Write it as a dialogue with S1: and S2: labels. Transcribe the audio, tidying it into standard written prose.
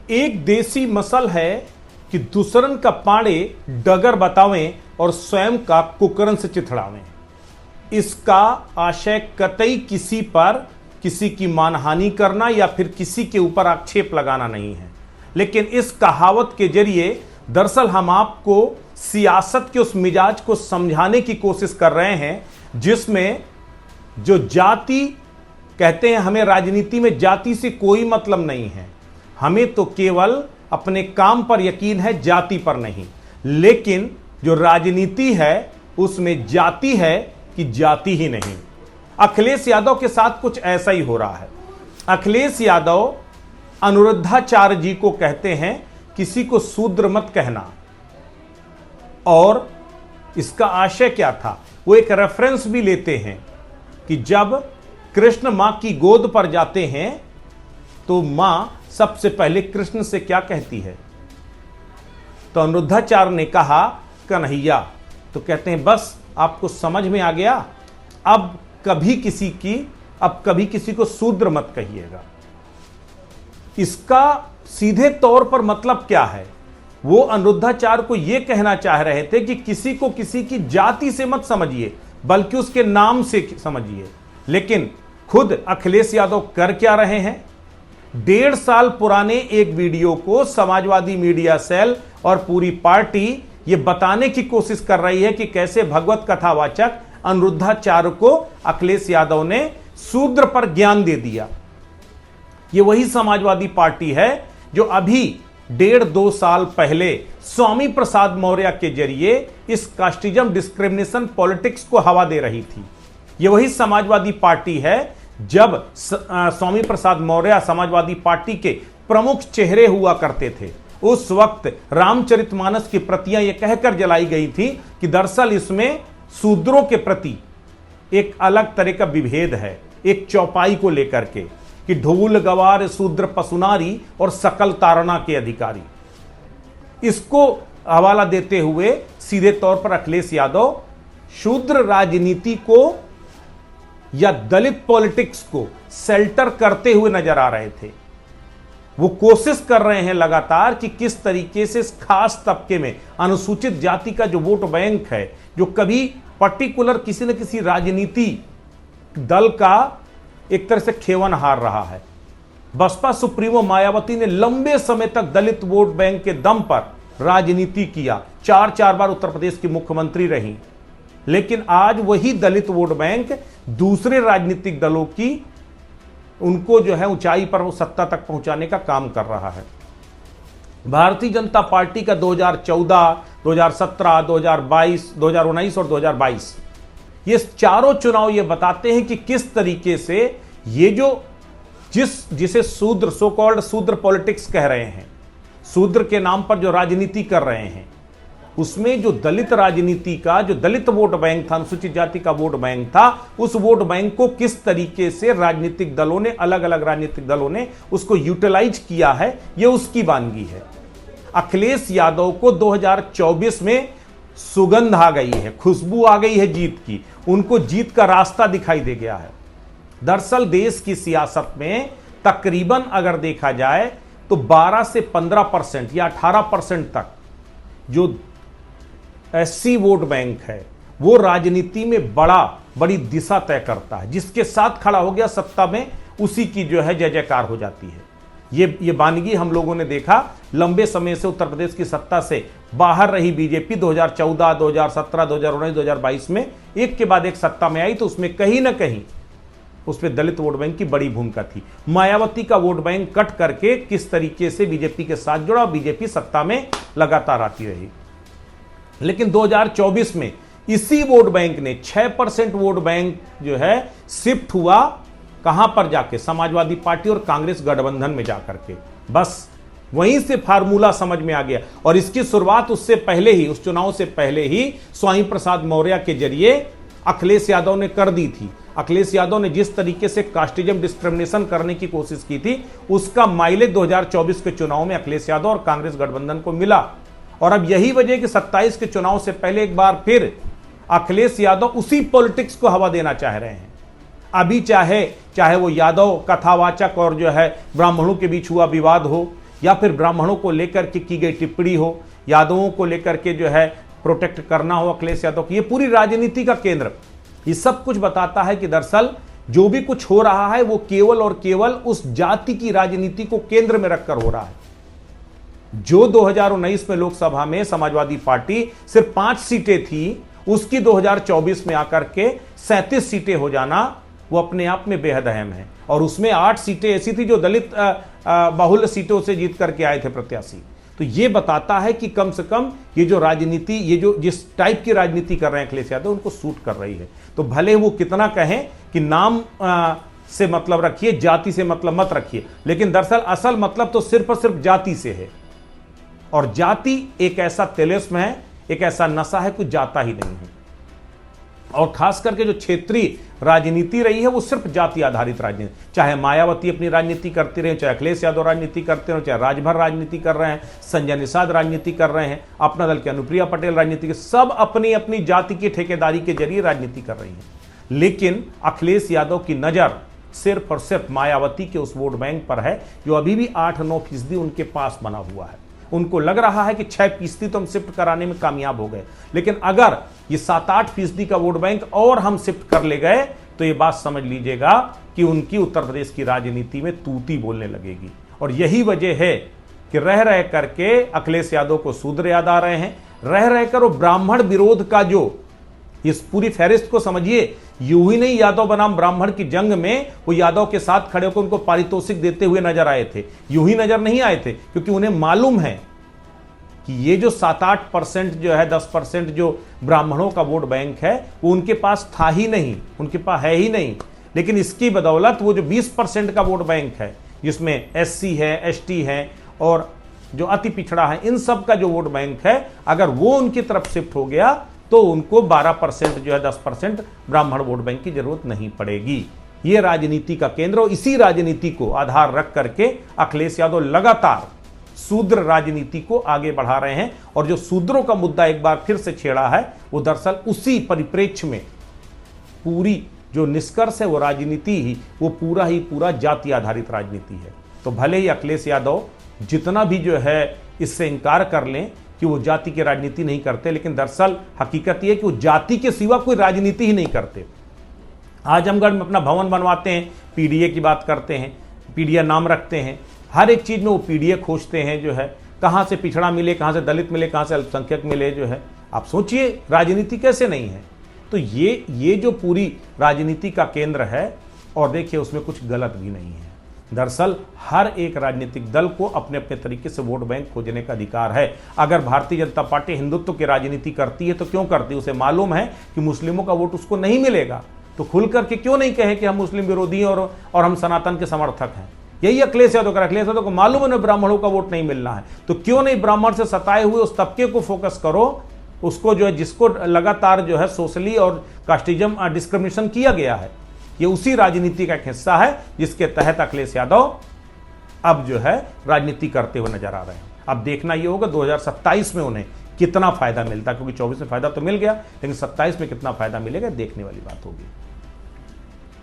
S1: एक देसी मसल है कि दूसरन का पाड़े डगर बतावें और स्वयं का कुकरन से चिथड़ावें। इसका आशय कतई किसी पर किसी की मानहानि करना या फिर किसी के ऊपर आक्षेप लगाना नहीं है, लेकिन इस कहावत के जरिए दरअसल हम आपको सियासत के उस मिजाज को समझाने की कोशिश कर रहे हैं जिसमें जो जाति कहते हैं, हमें राजनीति में जाति से कोई मतलब नहीं है, हमें तो केवल अपने काम पर यकीन है, जाति पर नहीं। लेकिन जो राजनीति है उसमें जाति है कि जाति ही नहीं। अखिलेश यादव के साथ कुछ ऐसा ही हो रहा है। अखिलेश यादव अनुरुद्धाचार्य जी को कहते हैं किसी को शूद्र मत कहना, और इसका आशय क्या था, वो एक रेफरेंस भी लेते हैं कि जब कृष्ण मां की गोद पर जाते हैं तो मां सबसे पहले कृष्ण से क्या कहती है, तो अनुरुद्धाचार्य ने कहा कन्हैया, तो कहते हैं बस आपको समझ में आ गया, अब कभी किसी को शूद्र मत कहिएगा। इसका सीधे तौर पर मतलब क्या है, वो अनुरुद्धाचार्य को यह कहना चाह रहे थे कि किसी को किसी की जाति से मत समझिए बल्कि उसके नाम से समझिए। लेकिन खुद अखिलेश यादव कर क्या रहे हैं, 1.5 साल पुराने एक वीडियो को समाजवादी मीडिया सेल और पूरी पार्टी ये बताने की कोशिश कर रही है कि कैसे भगवत कथावाचक अनुरुद्धाचार्य को अखिलेश यादव ने शूद्र पर ज्ञान दे दिया। ये वही समाजवादी पार्टी है जो अभी 1.5-2 साल पहले स्वामी प्रसाद मौर्य के जरिए इस कास्टिज्म डिस्क्रिमिनेशन पॉलिटिक्स को हवा दे रही थी। ये वही समाजवादी पार्टी है जब स्वामी प्रसाद मौर्य समाजवादी पार्टी के प्रमुख चेहरे हुआ करते थे, उस वक्त रामचरितमानस की प्रतियां यह कहकर जलाई गई थी कि दरअसल इसमें शूद्रों के प्रति एक अलग तरह का विभेद है, एक चौपाई को लेकर के कि ढोल गवार शूद्र पशुनारी और सकल तारणा के अधिकारी। इसको हवाला देते हुए सीधे तौर पर अखिलेश यादव शूद्र राजनीति को या दलित पॉलिटिक्स को शेल्टर करते हुए नजर आ रहे थे। वो कोशिश कर रहे हैं लगातार कि किस तरीके से इस खास तबके में अनुसूचित जाति का जो वोट बैंक है, जो कभी पर्टिकुलर किसी न किसी राजनीति दल का एक तरह से खेवन हार रहा है। बसपा सुप्रीमो मायावती ने लंबे समय तक दलित वोट बैंक के दम पर राजनीति किया, 4 बार उत्तर प्रदेश की मुख्यमंत्री रही, लेकिन आज वही दलित वोट बैंक दूसरे राजनीतिक दलों की उनको जो है ऊंचाई पर वो सत्ता तक पहुंचाने का काम कर रहा है। भारतीय जनता पार्टी का 2014, 2017, 2022, 2019 और 2022 ये चारों चुनाव ये बताते हैं कि किस तरीके से ये जिसे शूद्र सो कॉल्ड शूद्र पॉलिटिक्स कह रहे हैं, शूद्र के नाम पर जो राजनीति कर रहे हैं, उसमें जो दलित राजनीति का जो दलित वोट बैंक था, अनुसूचित जाति का वोट बैंक था, उस वोट बैंक को किस तरीके से राजनीतिक दलों ने, अलग अलग राजनीतिक दलों ने उसको यूटिलाइज किया है, यह उसकी वानगी है। अखिलेश यादव को 2024 में सुगंध आ गई है, खुशबू आ गई है जीत की, उनको जीत का रास्ता दिखाई दे गया है। दरअसल देश की सियासत में तकरीबन अगर देखा जाए तो 12 से 15% या 18% तक जो एससी वोट बैंक है वो राजनीति में बड़ी दिशा तय करता है। जिसके साथ खड़ा हो गया सत्ता में, उसी की जो है जय जयकार हो जाती है। ये वानगी हम लोगों ने देखा। लंबे समय से उत्तर प्रदेश की सत्ता से बाहर रही बीजेपी 2014, 2017, 2019, 2022 में एक के बाद एक सत्ता में आई, तो उसमें कहीं ना कहीं उसमें दलित वोट बैंक की बड़ी भूमिका थी। मायावती का वोट बैंक कट करके किस तरीके से बीजेपी के साथ जुड़ा, बीजेपी सत्ता में लगातार आती रही। लेकिन 2024 में इसी वोट बैंक ने 6% वोट बैंक जो है शिफ्ट हुआ, कहां पर जाके, समाजवादी पार्टी और कांग्रेस गठबंधन में जाकर के। बस वहीं से फार्मूला समझ में आ गया। और इसकी शुरुआत उससे पहले ही, उस चुनाव से पहले ही स्वामी प्रसाद मौर्य के जरिए अखिलेश यादव ने कर दी थी। अखिलेश यादव ने जिस तरीके से कास्टिज्म डिस्क्रिमिनेशन करने की कोशिश की थी, उसका माइलेज 2024 के चुनाव में अखिलेश यादव और कांग्रेस गठबंधन को मिला। और अब यही वजह कि 27 के चुनाव से पहले एक बार फिर अखिलेश यादव उसी पॉलिटिक्स को हवा देना चाह रहे हैं। अभी चाहे वो यादव कथावाचक और जो है ब्राह्मणों के बीच हुआ विवाद हो, या फिर ब्राह्मणों को लेकर के की गई टिप्पणी हो, यादवों को लेकर के जो है प्रोटेक्ट करना हो अखिलेश यादव की, ये पूरी राजनीति का केंद्र, ये सब कुछ बताता है कि दरअसल जो भी कुछ हो रहा है वो केवल और केवल उस जाति की राजनीति को केंद्र में रखकर हो रहा है। जो 2019 में लोकसभा में समाजवादी पार्टी सिर्फ 5 सीटें थी, उसकी 2024 में आकर के 37 सीटें हो जाना वो अपने आप में बेहद अहम है। और उसमें 8 सीटें ऐसी थी जो दलित बहुल सीटों से जीत करके आए थे प्रत्याशी। तो ये बताता है कि कम से कम ये जो राजनीति, ये जो जिस टाइप की राजनीति कर रहे हैं अखिलेश यादव, उनको सूट कर रही है। तो भले वो कितना कहें कि नाम से मतलब रखिए, जाति से मतलब मत रखिए, लेकिन दरअसल असल मतलब तो सिर्फ और सिर्फ जाति से है। और जाति एक ऐसा तिलिस्म है, एक ऐसा नशा है, कुछ जाता ही नहीं है। और खास करके जो क्षेत्रीय राजनीति रही है वो सिर्फ जाति आधारित राजनीति, चाहे मायावती अपनी राजनीति करती रहे, चाहे अखिलेश यादव राजनीति करते रहे, चाहे राजभर राजनीति कर रहे हैं, संजय निषाद राजनीति कर रहे हैं, अपना दल की अनुप्रिया पटेल राजनीति, सब अपनी अपनी जाति की ठेकेदारी के जरिए राजनीति कर रही हैं। लेकिन अखिलेश यादव की नजर सिर्फ और सिर्फ मायावती के उस वोट बैंक पर है जो अभी भी 8-9% उनके पास बना हुआ है। उनको लग रहा है कि 6% तो हम शिफ्ट कराने में कामयाब हो गए, लेकिन अगर ये 7-8% का वोट बैंक और हम शिफ्ट कर ले गए तो ये बात समझ लीजिएगा कि उनकी उत्तर प्रदेश की राजनीति में तूती बोलने लगेगी। और यही वजह है कि रह रह करके अखिलेश यादव को शूद्र याद आ रहे हैं, रह रहकर वो ब्राह्मण विरोध का जो इस पूरी फहरिस्त को समझिए, यूं ही नहीं यादव बनाम ब्राह्मण की जंग में वो यादव के साथ खड़े होकर उनको पारितोषिक देते हुए नजर आए थे। यूं ही नजर नहीं आए थे, क्योंकि उन्हें मालूम है कि ये जो 7-8% जो है, 10% जो ब्राह्मणों का वोट बैंक है वो उनके पास था ही नहीं, उनके पास है ही नहीं। लेकिन इसकी बदौलत वो जो 20% का वोट बैंक है, जिसमें SC है, ST है और जो अति पिछड़ा है, इन सब का जो वोट बैंक है, अगर वो उनकी तरफ शिफ्ट हो गया तो उनको 12% जो है, 10% ब्राह्मण वोट बैंक की जरूरत नहीं पड़ेगी। ये राजनीति का केंद्र, और इसी राजनीति को आधार रख करके अखिलेश यादव लगातार शूद्र राजनीति को आगे बढ़ा रहे हैं। और जो शूद्रों का मुद्दा एक बार फिर से छेड़ा है, वो दरअसल उसी परिप्रेक्ष्य में पूरी जो निष्कर्ष है वो राजनीति ही, वो पूरा ही पूरा जाति आधारित राजनीति है। तो भले ही अखिलेश यादव जितना भी जो है इससे इनकार कर लें कि वो जाति की राजनीति नहीं करते, लेकिन दरअसल हकीकत ये है कि वो जाति के सिवा कोई राजनीति ही नहीं करते। आजमगढ़ में अपना भवन बनवाते हैं, PDA की बात करते हैं, PDA नाम रखते हैं, हर एक चीज़ में वो PDA खोजते हैं, जो है कहाँ से पिछड़ा मिले, कहाँ से दलित मिले, कहाँ से अल्पसंख्यक मिले, जो है आप सोचिए राजनीति कैसे नहीं है। तो ये जो पूरी राजनीति का केंद्र है, और देखिए उसमें कुछ गलत भी नहीं है। दरअसल हर एक राजनीतिक दल को अपने अपने तरीके से वोट बैंक खोजने का अधिकार है। अगर भारतीय जनता पार्टी हिंदुत्व की राजनीति करती है तो क्यों करती है? उसे मालूम है कि मुस्लिमों का वोट उसको नहीं मिलेगा, तो खुल करके क्यों नहीं कहे कि हम मुस्लिम विरोधी और हम सनातन के समर्थक हैं। यही अखिलेश यादव कर, अखिलेश यादव को मालूम है ब्राह्मणों का वोट नहीं मिलना है, तो क्यों नहीं ब्राह्मण से सताए हुए उस तबके को फोकस करो, उसको जो है जिसको लगातार जो है सोशली और कास्टिज्म डिस्क्रिमिनेशन किया गया है। ये उसी राजनीति का एक हिस्सा है जिसके तहत अखिलेश यादव अब जो है राजनीति करते हुए नजर आ रहे हैं। अब देखना ये होगा 2027 में उन्हें कितना फायदा मिलता है, क्योंकि 24 में फायदा तो मिल गया, लेकिन 27 में कितना फायदा मिलेगा देखने वाली बात होगी।